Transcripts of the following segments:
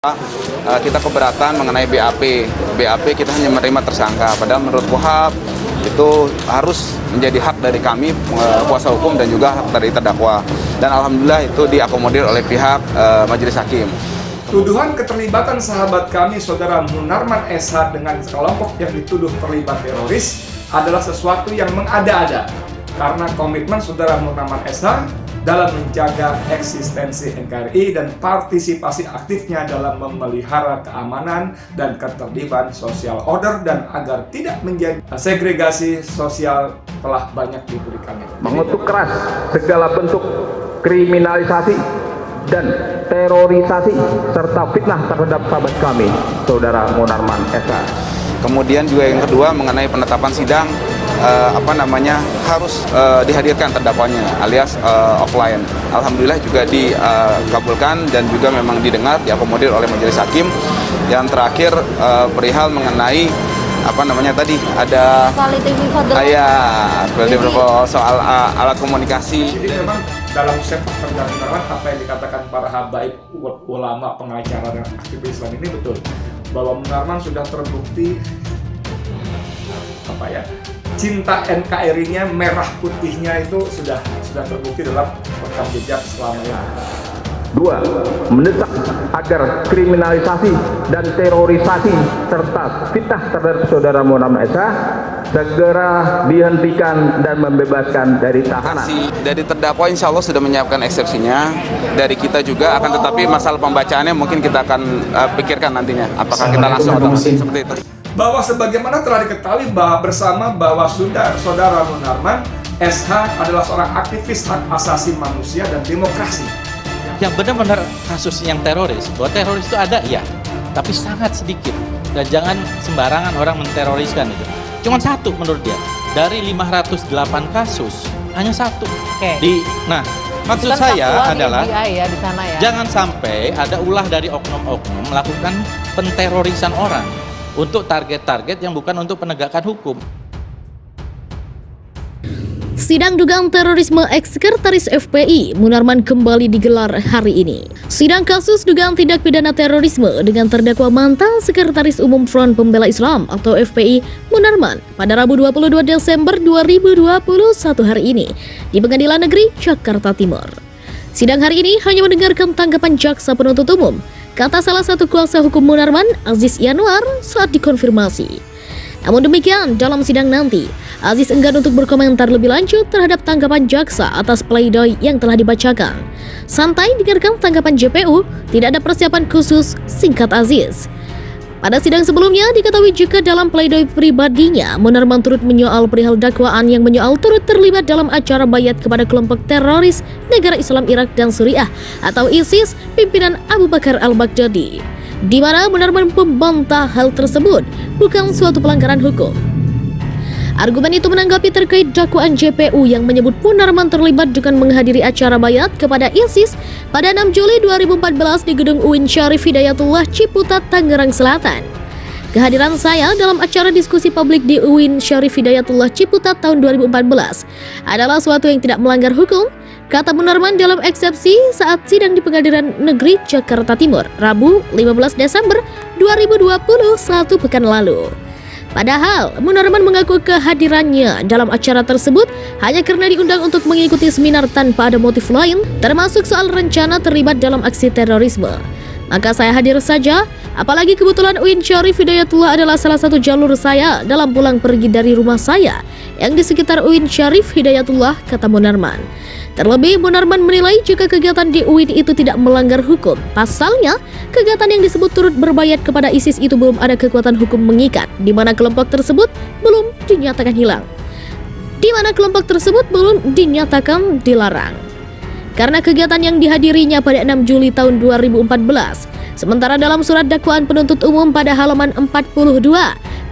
Kita keberatan mengenai BAP kita hanya menerima tersangka, padahal menurut KUHP itu harus menjadi hak dari kami kuasa hukum dan juga hak dari terdakwa, dan alhamdulillah itu diakomodir oleh pihak majelis hakim. Tuduhan keterlibatan sahabat kami saudara Munarman SH dengan kelompok yang dituduh terlibat teroris adalah sesuatu yang mengada-ada karena komitmen saudara Munarman SH dalam menjaga eksistensi NKRI dan partisipasi aktifnya dalam memelihara keamanan dan ketertiban social order dan agar tidak menjadi segregasi sosial telah banyak diberikannya. Mengutuk keras segala bentuk kriminalisasi dan terorisasi serta fitnah terhadap sahabat kami, saudara Munarman SH. Kemudian juga yang kedua mengenai penetapan sidang, harus dihadirkan terdakwanya alias offline. Alhamdulillah juga dikabulkan dan juga memang didengar, diakomodir oleh majelis hakim. Yang terakhir perihal mengenai tadi ada soal alat komunikasi. Jadi memang dalam sepak terjadi Munarman, apa yang dikatakan para habaib ulama pengacara dan aktivis Islam ini betul, bahwa Munarman sudah terbukti cinta NKRI-nya, merah putihnya itu sudah terbukti dalam rekam jejak selama ini. 2. Mendesak agar kriminalisasi dan terorisasi serta fitnah terhadap saudara Munarman SH segera dihentikan dan membebaskan dari tahanan. Dari terdakwa insya Allah sudah menyiapkan eksepsinya, dari kita juga akan, tetapi masalah pembacaannya mungkin kita akan pikirkan nantinya apakah kita langsung atau seperti itu. Bahwa sebagaimana telah diketahui bersama bahwa saudara Munarman SH adalah seorang aktivis hak asasi manusia dan demokrasi. Yang benar-benar kasus yang teroris, bahwa teroris itu ada, ya, tapi sangat sedikit. Dan jangan sembarangan orang menteroriskan itu. Cuma satu menurut dia, dari 508 kasus, hanya satu. Nah, maksud saya adalah di sana ya. Jangan sampai ada ulah dari oknum-oknum melakukan penterorisan orang untuk target-target yang bukan untuk penegakan hukum. Sidang dugaan terorisme ex-sekretaris FPI Munarman kembali digelar hari ini. Sidang kasus dugaan tindak pidana terorisme dengan terdakwa mantan Sekretaris Umum Front Pembela Islam atau FPI Munarman pada Rabu 22 Desember 2021 hari ini di Pengadilan Negeri Jakarta Timur. Sidang hari ini hanya mendengarkan tanggapan jaksa penuntut umum, kata salah satu kuasa hukum Munarman, Aziz Yanuar, saat dikonfirmasi. Namun demikian, dalam sidang nanti, Aziz enggan untuk berkomentar lebih lanjut terhadap tanggapan jaksa atas pledoi yang telah dibacakan. Santai dengarkan tanggapan JPU, tidak ada persiapan khusus, singkat Aziz. Pada sidang sebelumnya, diketahui jika dalam pledoi pribadinya, Munarman turut menyoal perihal dakwaan yang menyoal turut terlibat dalam acara bayat kepada kelompok teroris Negara Islam Irak dan Suriah atau ISIS pimpinan Abu Bakar al-Baghdadi, di mana Munarman membantah hal tersebut bukan suatu pelanggaran hukum. Argumen itu menanggapi terkait dakwaan JPU yang menyebut Munarman terlibat dengan menghadiri acara bayat kepada ISIS pada 6 Juli 2014 di Gedung UIN Syarif Hidayatullah Ciputat, Tangerang Selatan. Kehadiran saya dalam acara diskusi publik di UIN Syarif Hidayatullah Ciputat tahun 2014 adalah suatu yang tidak melanggar hukum, kata Munarman dalam eksepsi saat sidang di Pengadilan Negeri Jakarta Timur, Rabu 15 Desember 2021 pekan lalu. Padahal, Munarman mengaku kehadirannya dalam acara tersebut hanya karena diundang untuk mengikuti seminar tanpa ada motif lain, termasuk soal rencana terlibat dalam aksi terorisme. Maka saya hadir saja, apalagi kebetulan UIN Syarif Hidayatullah adalah salah satu jalur saya dalam pulang pergi dari rumah saya yang di sekitar UIN Syarif Hidayatullah, kata Munarman. Terlebih, Munarman menilai jika kegiatan di UIN itu tidak melanggar hukum. Pasalnya, kegiatan yang disebut turut berbayat kepada ISIS itu belum ada kekuatan hukum mengikat, di mana kelompok tersebut belum dinyatakan hilang. Dilarang. Karena kegiatan yang dihadirinya pada 6 Juli tahun 2014. Sementara dalam surat dakwaan penuntut umum pada halaman 42,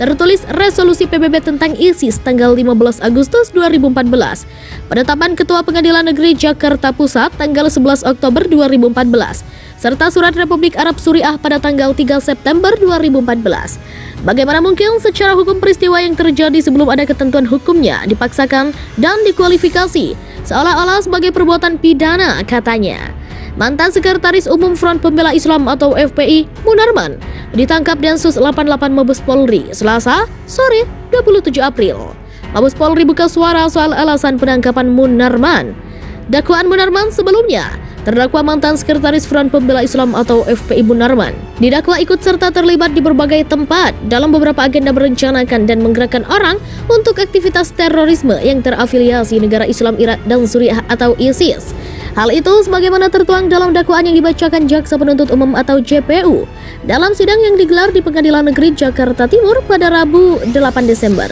tertulis resolusi PBB tentang ISIS tanggal 15 Agustus 2014, penetapan Ketua Pengadilan Negeri Jakarta Pusat tanggal 11 Oktober 2014, serta surat Republik Arab Suriah pada tanggal 3 September 2014. Bagaimana mungkin secara hukum peristiwa yang terjadi sebelum ada ketentuan hukumnya dipaksakan dan dikualifikasi seolah-olah sebagai perbuatan pidana, katanya. Mantan Sekretaris Umum Front Pembela Islam atau FPI, Munarman, ditangkap Densus 88 Mabes Polri Selasa sore 27 April. Mabes Polri buka suara soal alasan penangkapan Munarman. Dakwaan Munarman sebelumnya, terdakwa mantan Sekretaris Front Pembela Islam atau FPI Munarman didakwa ikut serta terlibat di berbagai tempat dalam beberapa agenda merencanakan dan menggerakkan orang untuk aktivitas terorisme yang terafiliasi negara Islam Irak dan Suriah atau ISIS. Hal itu sebagaimana tertuang dalam dakwaan yang dibacakan Jaksa Penuntut Umum atau JPU dalam sidang yang digelar di Pengadilan Negeri Jakarta Timur pada Rabu 8 Desember.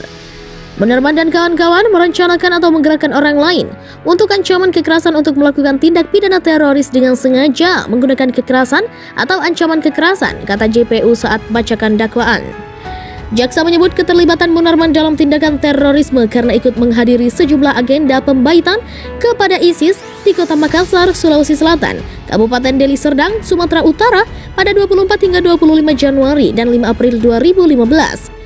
Munarman dan kawan-kawan merencanakan atau menggerakkan orang lain untuk ancaman kekerasan untuk melakukan tindak pidana teroris dengan sengaja menggunakan kekerasan atau ancaman kekerasan, kata JPU saat bacakan dakwaan. Jaksa menyebut keterlibatan Munarman dalam tindakan terorisme karena ikut menghadiri sejumlah agenda pembaitan kepada ISIS di Kota Makassar, Sulawesi Selatan, Kabupaten Deli Serdang, Sumatera Utara pada 24 hingga 25 Januari dan 5 April 2015.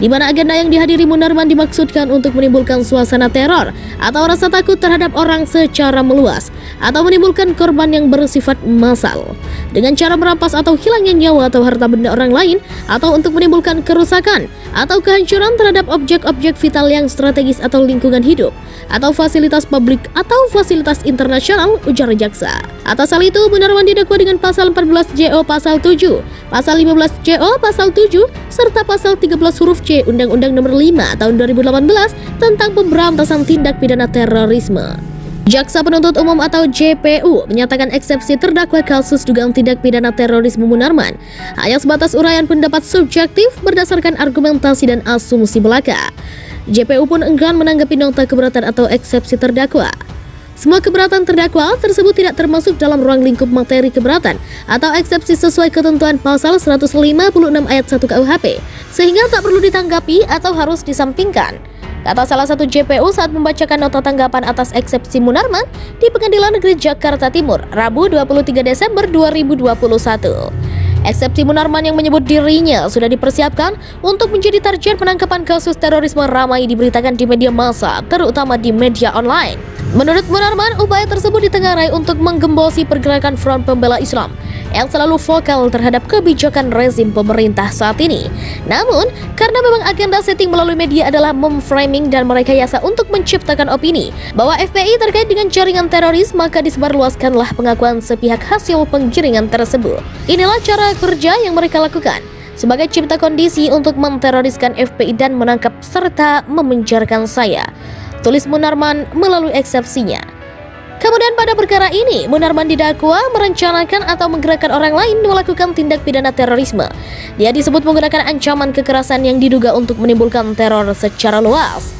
Di mana agenda yang dihadiri Munarman dimaksudkan untuk menimbulkan suasana teror atau rasa takut terhadap orang secara meluas atau menimbulkan korban yang bersifat massal dengan cara merampas atau hilangnya nyawa atau harta benda orang lain atau untuk menimbulkan kerusakan atau kehancuran terhadap objek-objek vital yang strategis atau lingkungan hidup atau fasilitas publik atau fasilitas internasional, ujar jaksa. Atas hal itu, Munarman didakwa dengan pasal 14 JO pasal 7, pasal 15 JO pasal 7, serta pasal 13 huruf C Undang-Undang Nomor 5 Tahun 2018 tentang pemberantasan tindak pidana terorisme. Jaksa Penuntut Umum atau JPU menyatakan eksepsi terdakwa kasus dugaan tindak pidana terorisme Munarman hanya sebatas uraian pendapat subjektif berdasarkan argumentasi dan asumsi belaka. JPU pun enggan menanggapi nota keberatan atau eksepsi terdakwa. Semua keberatan terdakwa tersebut tidak termasuk dalam ruang lingkup materi keberatan atau eksepsi sesuai ketentuan pasal 156 ayat 1 KUHP, sehingga tak perlu ditanggapi atau harus disampingkan, kata salah satu JPU saat membacakan nota tanggapan atas eksepsi Munarman di Pengadilan Negeri Jakarta Timur, Rabu 23 Desember 2021. Eksepsi Munarman yang menyebut dirinya sudah dipersiapkan untuk menjadi target penangkapan kasus terorisme ramai diberitakan di media massa, terutama di media online. Menurut Munarman, upaya tersebut ditengarai untuk menggembosi pergerakan Front Pembela Islam yang selalu vokal terhadap kebijakan rezim pemerintah saat ini. Namun, karena memang agenda setting melalui media adalah memframing dan merekayasa untuk menciptakan opini bahwa FPI terkait dengan jaringan teroris, maka disebarluaskanlah pengakuan sepihak hasil penggiringan tersebut. Inilah cara kerja yang mereka lakukan sebagai cipta kondisi untuk menteroriskan FPI dan menangkap serta memenjarakan saya, tulis Munarman melalui eksepsinya. Kemudian pada perkara ini, Munarman didakwa merencanakan atau menggerakkan orang lain melakukan tindak pidana terorisme. Dia disebut menggunakan ancaman kekerasan yang diduga untuk menimbulkan teror secara luas.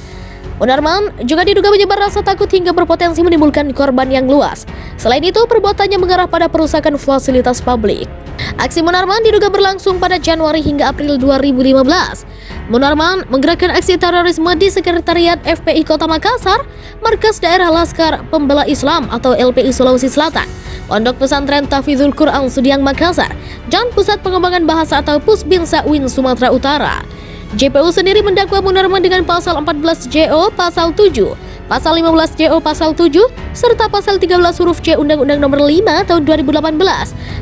Munarman juga diduga menyebar rasa takut hingga berpotensi menimbulkan korban yang luas. Selain itu, perbuatannya mengarah pada perusakan fasilitas publik. Aksi Munarman diduga berlangsung pada Januari hingga April 2015. Munarman menggerakkan aksi terorisme di Sekretariat FPI Kota Makassar, Markas Daerah Laskar Pembela Islam atau LPI Sulawesi Selatan, Pondok Pesantren Tahfidzul Quran Sudiang Makassar, dan Pusat Pengembangan Bahasa atau Pusbinsa UIN Sumatera Utara. JPU sendiri mendakwa Munarman dengan pasal 14 JO pasal 7, pasal 15 JO pasal 7, serta pasal 13 huruf C Undang-Undang Nomor 5 Tahun 2018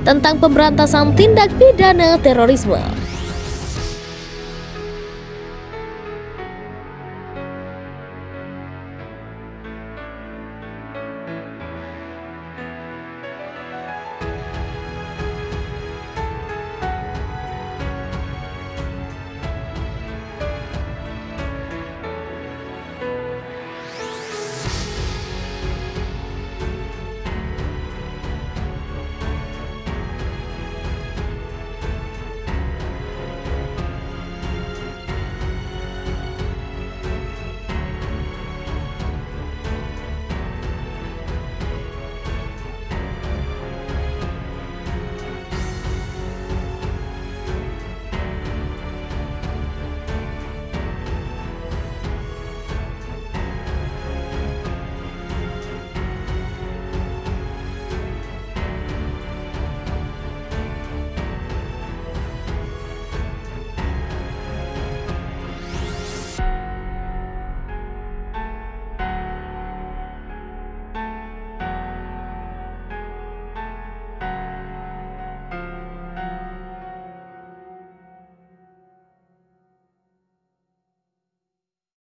tentang pemberantasan tindak pidana terorisme.